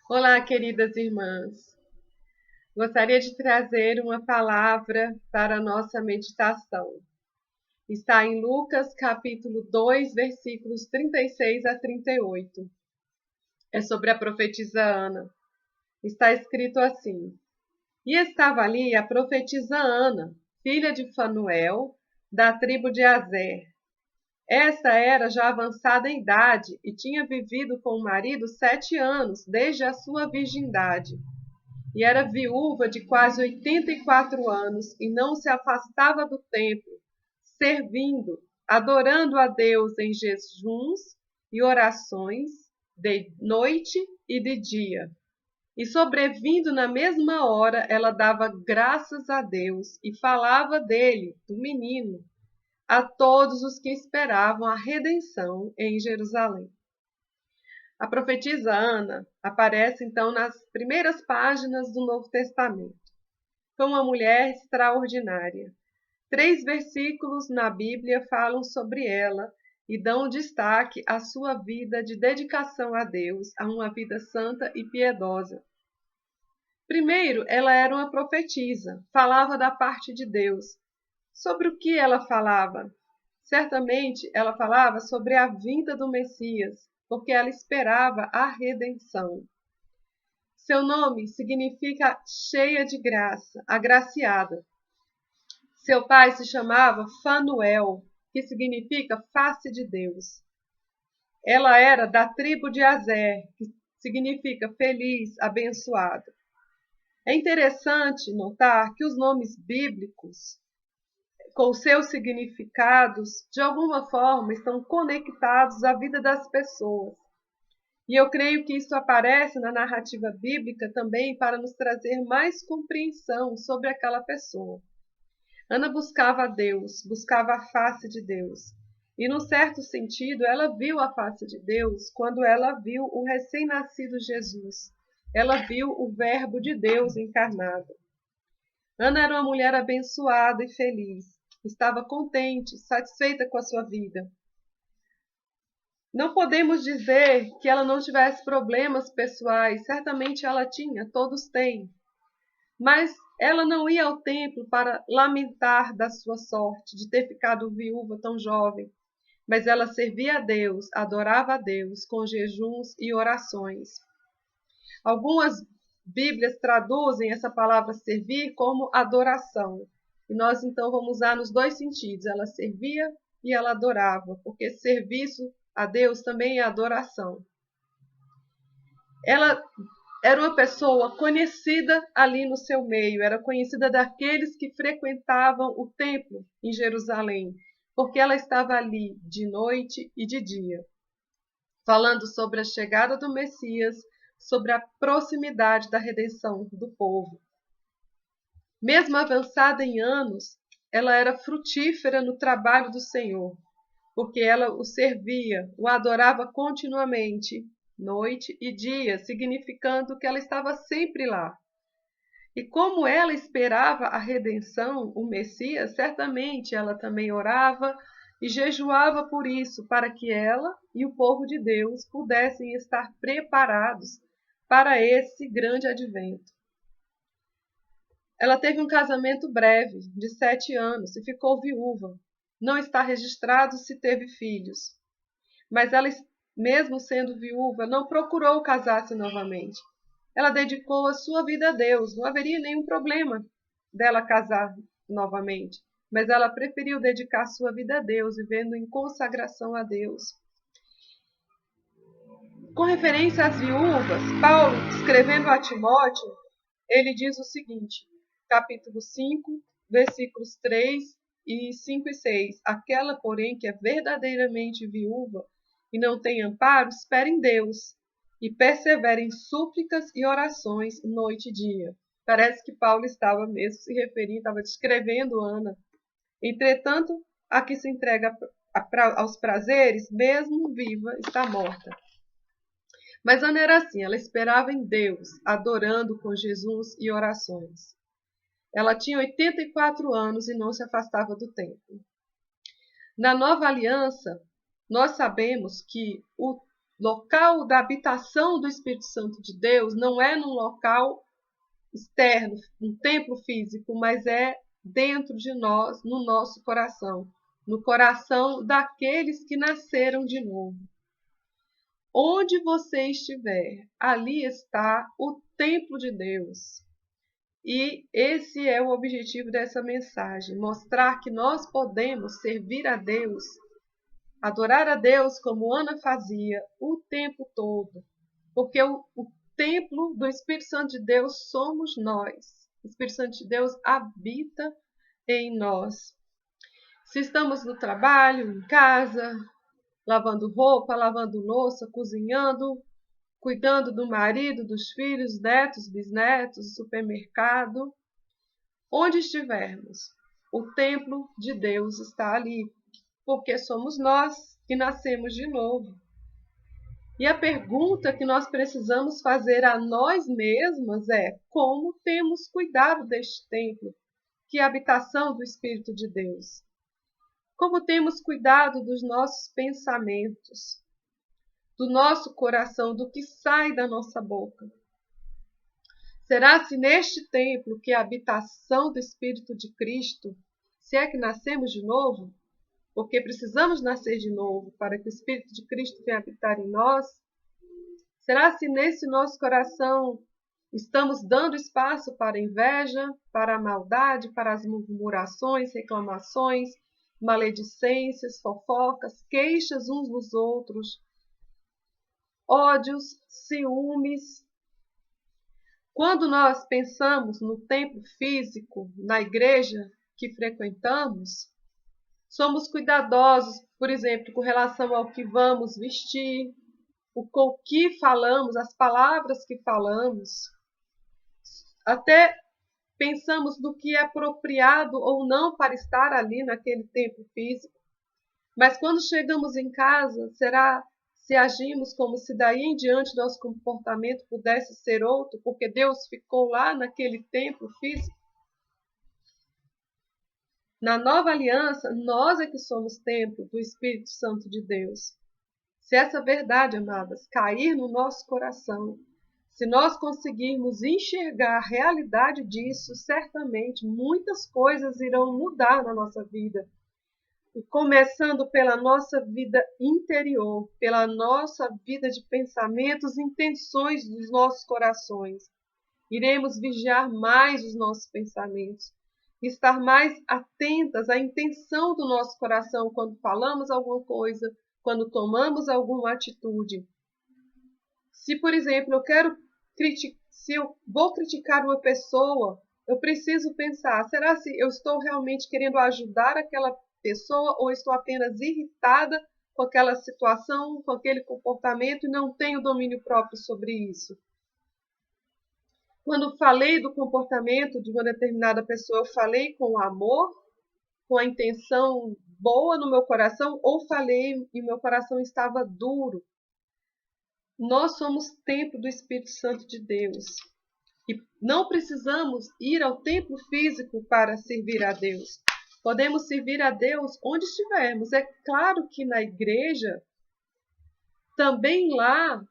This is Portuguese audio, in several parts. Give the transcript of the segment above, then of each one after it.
Olá, queridas irmãs. Gostaria de trazer uma palavra para a nossa meditação. Está em Lucas, capítulo 2, versículos 36 a 38. É sobre a profetisa Ana. Está escrito assim: E estava ali a profetisa Ana, filha de Fanuel, da tribo de Aser. Esta era já avançada em idade e tinha vivido com o marido 7 anos, desde a sua virgindade. E era viúva de quase 84 anos e não se afastava do templo, servindo, adorando a Deus em jejuns e orações, de noite e de dia. E sobrevindo na mesma hora, ela dava graças a Deus e falava dele, do menino, a todos os que esperavam a redenção em Jerusalém. A profetisa Ana aparece então nas primeiras páginas do Novo Testamento. Foi uma mulher extraordinária. 3 versículos na Bíblia falam sobre ela e dão destaque à sua vida de dedicação a Deus, a uma vida santa e piedosa. Primeiro, ela era uma profetisa, falava da parte de Deus. Sobre o que ela falava? Certamente ela falava sobre a vinda do Messias, porque ela esperava a redenção. Seu nome significa cheia de graça, agraciada. Seu pai se chamava Fanuel, que significa face de Deus. Ela era da tribo de Aser, que significa feliz, abençoado. É interessante notar que os nomes bíblicos, com seus significados, de alguma forma estão conectados à vida das pessoas. E eu creio que isso aparece na narrativa bíblica também para nos trazer mais compreensão sobre aquela pessoa. Ana buscava a Deus, buscava a face de Deus. E, num certo sentido, ela viu a face de Deus quando ela viu o recém-nascido Jesus. Ela viu o Verbo de Deus encarnado. Ana era uma mulher abençoada e feliz. Estava contente, satisfeita com a sua vida. Não podemos dizer que ela não tivesse problemas pessoais, certamente ela tinha, todos têm. Mas ela não ia ao templo para lamentar da sua sorte, de ter ficado viúva tão jovem. Mas ela servia a Deus, adorava a Deus, com jejuns e orações. Algumas Bíblias traduzem essa palavra servir como adoração. E nós então vamos usar nos dois sentidos. Ela servia e ela adorava, porque serviço a Deus também é adoração. Ela era uma pessoa conhecida ali no seu meio, era conhecida daqueles que frequentavam o templo em Jerusalém, porque ela estava ali de noite e de dia, falando sobre a chegada do Messias, sobre a proximidade da redenção do povo. Mesmo avançada em anos, ela era frutífera no trabalho do Senhor, porque ela o servia, o adorava continuamente, noite e dia, significando que ela estava sempre lá. E como ela esperava a redenção, o Messias, certamente ela também orava e jejuava por isso, para que ela e o povo de Deus pudessem estar preparados para esse grande advento. Ela teve um casamento breve, de 7 anos, e ficou viúva. Não está registrado se teve filhos. Mas ela, mesmo sendo viúva, não procurou casar-se novamente. Ela dedicou a sua vida a Deus. Não haveria nenhum problema dela casar novamente. Mas ela preferiu dedicar sua vida a Deus, vivendo em consagração a Deus. Com referência às viúvas, Paulo, escrevendo a Timóteo, ele diz o seguinte, capítulo 5, versículos 3 e 5 e 6. Aquela, porém, que é verdadeiramente viúva e não tem amparo, espere em Deus e persevere em súplicas e orações noite e dia. Parece que Paulo estava mesmo se referindo, estava descrevendo Ana. Entretanto, a que se entrega aos prazeres, mesmo viva, está morta. Mas Ana era assim, ela esperava em Deus, adorando com jejuns e orações. Ela tinha 84 anos e não se afastava do templo. Na nova aliança, nós sabemos que o local da habitação do Espírito Santo de Deus não é num local externo, um templo físico, mas é dentro de nós, no nosso coração, no coração daqueles que nasceram de novo. Onde você estiver, ali está o templo de Deus. E esse é o objetivo dessa mensagem, mostrar que nós podemos servir a Deus, adorar a Deus como Ana fazia o tempo todo, porque o templo do Espírito Santo de Deus somos nós. O Espírito Santo de Deus habita em nós. Se estamos no trabalho, em casa, lavando roupa, lavando louça, cozinhando, cuidando do marido, dos filhos, netos, bisnetos, supermercado, onde estivermos, o templo de Deus está ali, porque somos nós que nascemos de novo. E a pergunta que nós precisamos fazer a nós mesmas é: como temos cuidado deste templo, que é a habitação do Espírito de Deus? Como temos cuidado dos nossos pensamentos, do nosso coração, do que sai da nossa boca? Será se neste templo, que é a habitação do Espírito de Cristo, se é que nascemos de novo, porque precisamos nascer de novo para que o Espírito de Cristo venha habitar em nós, será se nesse nosso coração estamos dando espaço para a inveja, para a maldade, para as murmurações, reclamações, maledicências, fofocas, queixas uns dos outros, ódios, ciúmes? Quando nós pensamos no templo físico, na igreja que frequentamos, somos cuidadosos, por exemplo, com relação ao que vamos vestir, com o que falamos, as palavras que falamos. Até pensamos no que é apropriado ou não para estar ali naquele templo físico. Mas quando chegamos em casa, será se agimos como se daí em diante nosso comportamento pudesse ser outro, porque Deus ficou lá naquele templo físico? Na nova aliança, nós é que somos templo do Espírito Santo de Deus. Se essa verdade, amadas, cair no nosso coração, se nós conseguirmos enxergar a realidade disso, certamente muitas coisas irão mudar na nossa vida. E começando pela nossa vida interior, pela nossa vida de pensamentos e intenções dos nossos corações. Iremos vigiar mais os nossos pensamentos, estar mais atentas à intenção do nosso coração quando falamos alguma coisa, quando tomamos alguma atitude. Se, por exemplo, se eu vou criticar uma pessoa, eu preciso pensar, será se eu estou realmente querendo ajudar aquela pessoa ou estou apenas irritada com aquela situação, com aquele comportamento e não tenho domínio próprio sobre isso? Quando falei do comportamento de uma determinada pessoa, eu falei com amor, com a intenção boa no meu coração, ou falei e meu coração estava duro? Nós somos templo do Espírito Santo de Deus. E não precisamos ir ao templo físico para servir a Deus. Podemos servir a Deus onde estivermos. É claro que na igreja, também lá,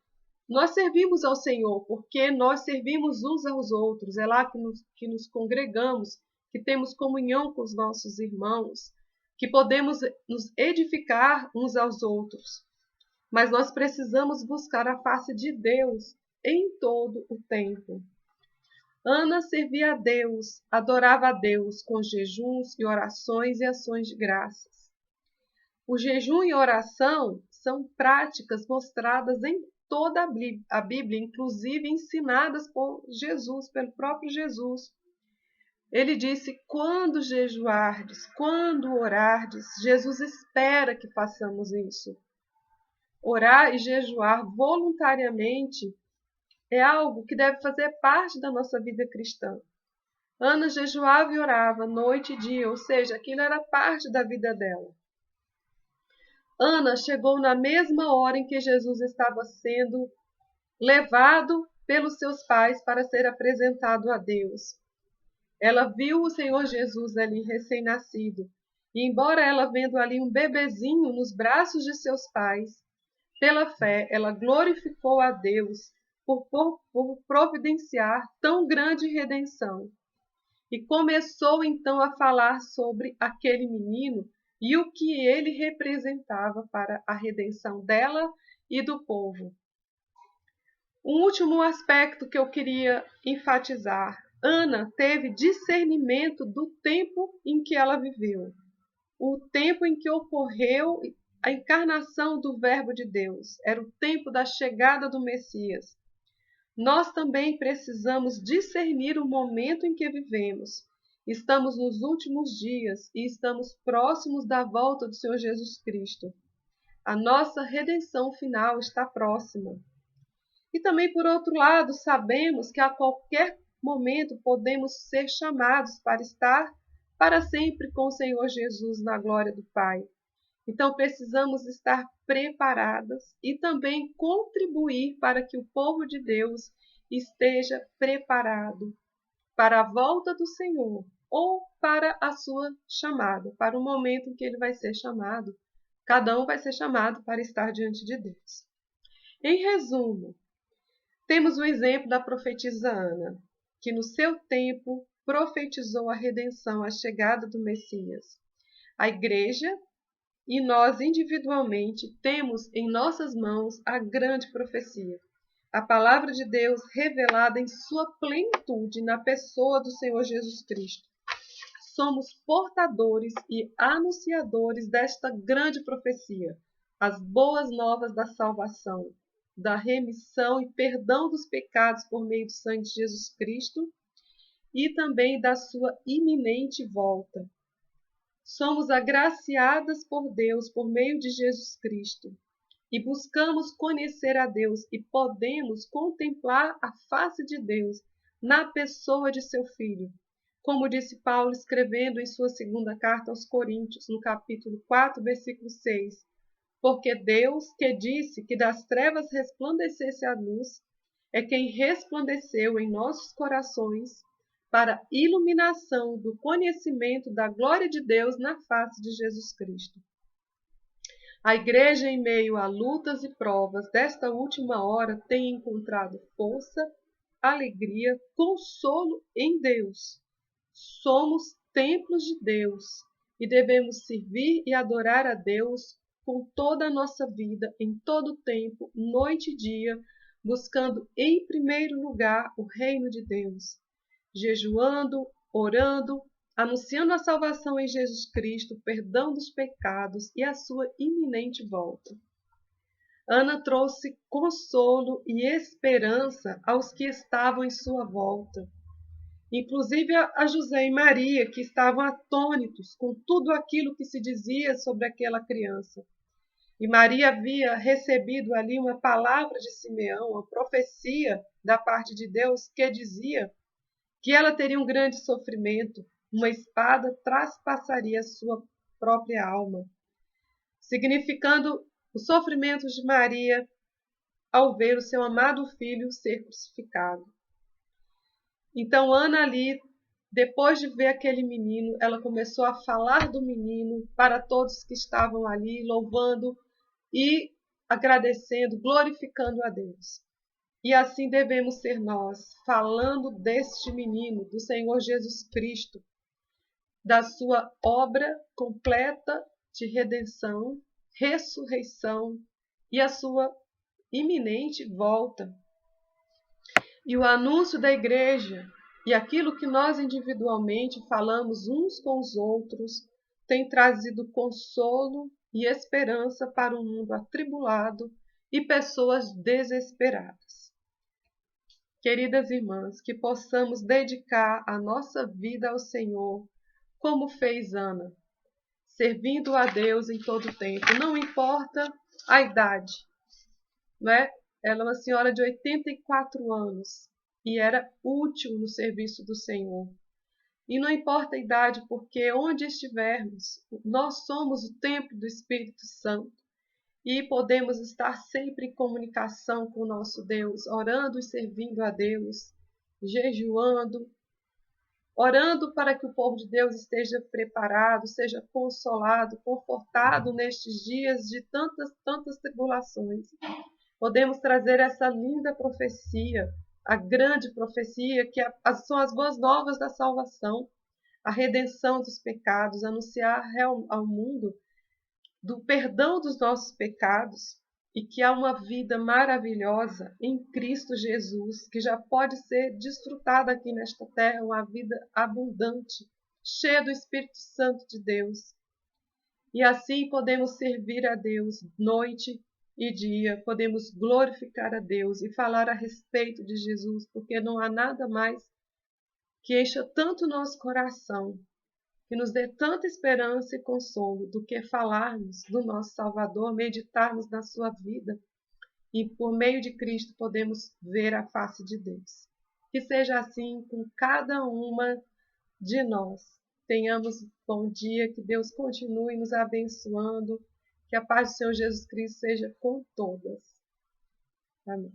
nós servimos ao Senhor, porque nós servimos uns aos outros. É lá que nos congregamos, que temos comunhão com os nossos irmãos, que podemos nos edificar uns aos outros. Mas nós precisamos buscar a face de Deus em todo o tempo. Ana servia a Deus, adorava a Deus com jejuns e orações e ações de graças. O jejum e oração são práticas mostradas em toda a Bíblia, inclusive ensinadas por Jesus, pelo próprio Jesus. Ele disse: quando jejuardes, quando orardes, Jesus espera que façamos isso. Orar e jejuar voluntariamente é algo que deve fazer parte da nossa vida cristã. Ana jejuava e orava noite e dia, ou seja, aquilo era parte da vida dela. Ana chegou na mesma hora em que Jesus estava sendo levado pelos seus pais para ser apresentado a Deus. Ela viu o Senhor Jesus ali recém-nascido, e embora ela vendo ali um bebezinho nos braços de seus pais, Pela fé, ela glorificou a Deus por providenciar tão grande redenção. E começou então a falar sobre aquele menino e o que ele representava para a redenção dela e do povo. Um último aspecto que eu queria enfatizar: Ana teve discernimento do tempo em que ela viveu, o tempo em que ocorreu a encarnação do Verbo de Deus. Era o tempo da chegada do Messias. Nós também precisamos discernir o momento em que vivemos. Estamos nos últimos dias e estamos próximos da volta do Senhor Jesus Cristo. A nossa redenção final está próxima. E também, por outro lado, sabemos que a qualquer momento podemos ser chamados para estar para sempre com o Senhor Jesus na glória do Pai. Então, precisamos estar preparadas e também contribuir para que o povo de Deus esteja preparado para a volta do Senhor ou para a sua chamada, para o momento em que ele vai ser chamado. Cada um vai ser chamado para estar diante de Deus. Em resumo, temos o exemplo da profetisa Ana, que no seu tempo profetizou a redenção, a chegada do Messias. A igreja e nós individualmente temos em nossas mãos a grande profecia, a palavra de Deus revelada em sua plenitude na pessoa do Senhor Jesus Cristo. Somos portadores e anunciadores desta grande profecia, as boas novas da salvação, da remissão e perdão dos pecados por meio do sangue de Jesus Cristo e também da sua iminente volta. Somos agraciadas por Deus por meio de Jesus Cristo e buscamos conhecer a Deus e podemos contemplar a face de Deus na pessoa de seu Filho, como disse Paulo escrevendo em sua segunda carta aos Coríntios, no capítulo 4, versículo 6. Porque Deus, que disse que das trevas resplandecesse a luz, é quem resplandeceu em nossos corações para a iluminação do conhecimento da glória de Deus na face de Jesus Cristo. A igreja, em meio a lutas e provas desta última hora, tem encontrado força, alegria, consolo em Deus. Somos templos de Deus e devemos servir e adorar a Deus com toda a nossa vida, em todo o tempo, noite e dia, buscando em primeiro lugar o reino de Deus, jejuando, orando, anunciando a salvação em Jesus Cristo, o perdão dos pecados e a sua iminente volta. Ana trouxe consolo e esperança aos que estavam em sua volta, inclusive a José e Maria, que estavam atônitos com tudo aquilo que se dizia sobre aquela criança. E Maria havia recebido ali uma palavra de Simeão, uma profecia da parte de Deus que dizia que ela teria um grande sofrimento, uma espada traspassaria a sua própria alma, significando o sofrimento de Maria ao ver o seu amado filho ser crucificado. Então Ana ali, depois de ver aquele menino, ela começou a falar do menino para todos que estavam ali, louvando e agradecendo, glorificando a Deus. E assim devemos ser nós, falando deste menino, do Senhor Jesus Cristo, da sua obra completa de redenção, ressurreição e a sua iminente volta. E o anúncio da igreja e aquilo que nós individualmente falamos uns com os outros tem trazido consolo e esperança para um mundo atribulado e pessoas desesperadas. Queridas irmãs, que possamos dedicar a nossa vida ao Senhor, como fez Ana, servindo a Deus em todo o tempo, não importa a idade, né? Ela é uma senhora de 84 anos e era útil no serviço do Senhor. E não importa a idade, porque onde estivermos, nós somos o templo do Espírito Santo e podemos estar sempre em comunicação com o nosso Deus, orando e servindo a Deus, jejuando, orando para que o povo de Deus esteja preparado, seja consolado, confortado nestes dias de tantas tribulações. Podemos trazer essa linda profecia, a grande profecia, que são as boas novas da salvação, a redenção dos pecados, anunciar ao mundo do perdão dos nossos pecados e que há uma vida maravilhosa em Cristo Jesus, que já pode ser desfrutada aqui nesta terra, uma vida abundante, cheia do Espírito Santo de Deus. E assim podemos servir a Deus noite e dia, podemos glorificar a Deus e falar a respeito de Jesus, porque não há nada mais que encha tanto o nosso coração, que nos dê tanta esperança e consolo, do que falarmos do nosso Salvador, meditarmos na sua vida, e por meio de Cristo podemos ver a face de Deus. Que seja assim com cada uma de nós. Tenhamos bom dia, que Deus continue nos abençoando, que a paz do Senhor Jesus Cristo seja com todas. Amém.